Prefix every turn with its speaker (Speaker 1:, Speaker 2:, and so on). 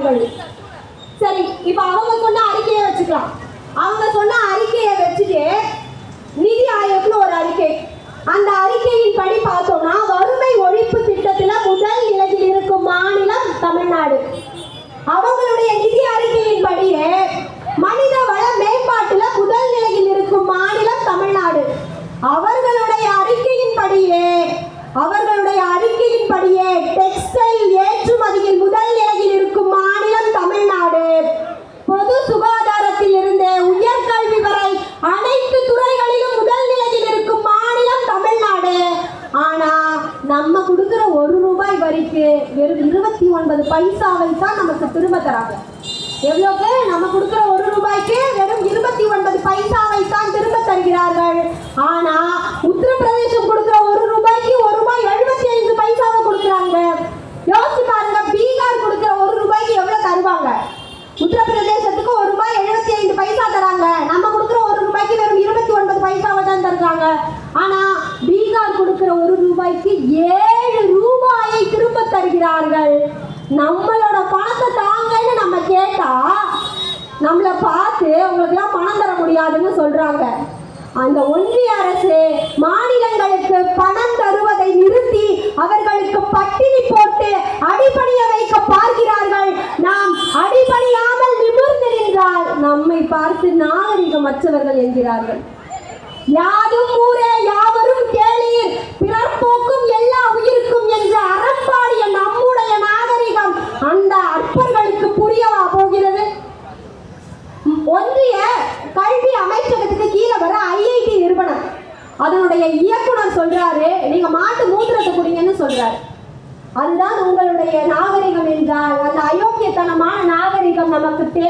Speaker 1: வருகிறார்கள். சரி, இப்ப அவங்க சொன்ன அறிக்கையை வச்சுக்கலாம். அவங்க சொன்ன அறிக்கையை வச்சுட்டு நிதி ஆயோக்ல ஒரு அறிக்கை, அந்த அறிக்கையின் படி பார்த்தோம்னா வறுமை ஒழிப்பு திட்டத்துல முதல் நிலையில் இருக்கும் மாநிலம் தமிழ்நாடு. அவங்களுடைய நிதி அறிக்கையின் படியே மனித வள மேம்பாட்டுல முதல் நிலையில் இருக்கும் மாநிலம் தமிழ்நாடு. அவர்களுடைய அறிக்கையின் படியே டெக்ஸ்டைல் ஏற்றுமதியில் முதல் நிலையில் இருக்கும் மாநிலம் தமிழ்நாடு. பொது சுகாதாரத்தில் இருந்து உயர்கல்வி வரை அனைத்து துறைகளிலும் முதல் நிலையில் இருக்கும் மாநிலம் தமிழ்நாடு. ஆனா நம்ம கொடுக்கிற ₹1 வரிக்கு வெறும் 29 பைசாவை தான் நமக்கு திரும்ப தராங்க. எவ்வளவுக்கு? நம்ம கொடுக்கிற ₹1 வெறும் 29 பைசாவை தான் திரும்ப தருகிறார்கள். ஆனா உத்தரப்பிரதேசம் கொடுக்கிற ₹1 ₹1.75 பைசாவை கொடுக்குறாங்க. யோசிச்சு பாருங்க, பீகார் கொடுக்கிற ₹1 எவ்வளவு தருவாங்க? உத்தரப்பிரதேசத்துக்கு ₹1.75 பைசா தராங்க. நம்ம கொடுக்கிற ₹1 வெறும் 29 பைசாவை தான் தருறாங்க. ஆனா பீகார் கொடுக்கிற ₹1 ₹7 திரும்ப தருகிறார்கள். நம்மளோட பணத்தை தாங்கன்னு நம்ம கேட்டா நம்மளை பார்த்து உங்களுக்கு பணம் தர முடியாதுன்னு சொல்றாங்க. அந்த ஒன்றிய அரசு மாநிலங்களுக்கு பணம் தருவதை நிறுத்தி அவர்களுக்கு பட்டினி போட்டு அடிபணிய வைக்க பார்க்கிறார்கள். நாம் அடிபணியாமல் நிமிர்ந்து நின்றால் நம்மை பார்த்து நாகரிகமற்றவர்கள் என்கிறார்கள். யாதும் ஊரே யாவரும் கேளீர், பிறர் போக்கும் எல்லா உயிருக்கும் என்ற அறப்பாடிய நம்முடைய நாகரிகம் அந்த அற்பர்களுக்கு புரியவா போகிறது? ஒன்றிய கல்வி அமைச்சகத்துக்கு கீழே வர ஐஐடி நிறுவனம், அதனுடைய இயக்குனர் சொல்றாரு, நீங்க மாட்டு மூத்திரத்தை குடிங்கன்னு சொல்றாரு. அதுதான் உங்களுடைய நாகரிகம் என்றால் அந்த அயோக்கியத்தனமான நாகரிகம் நமக்கு தேவை.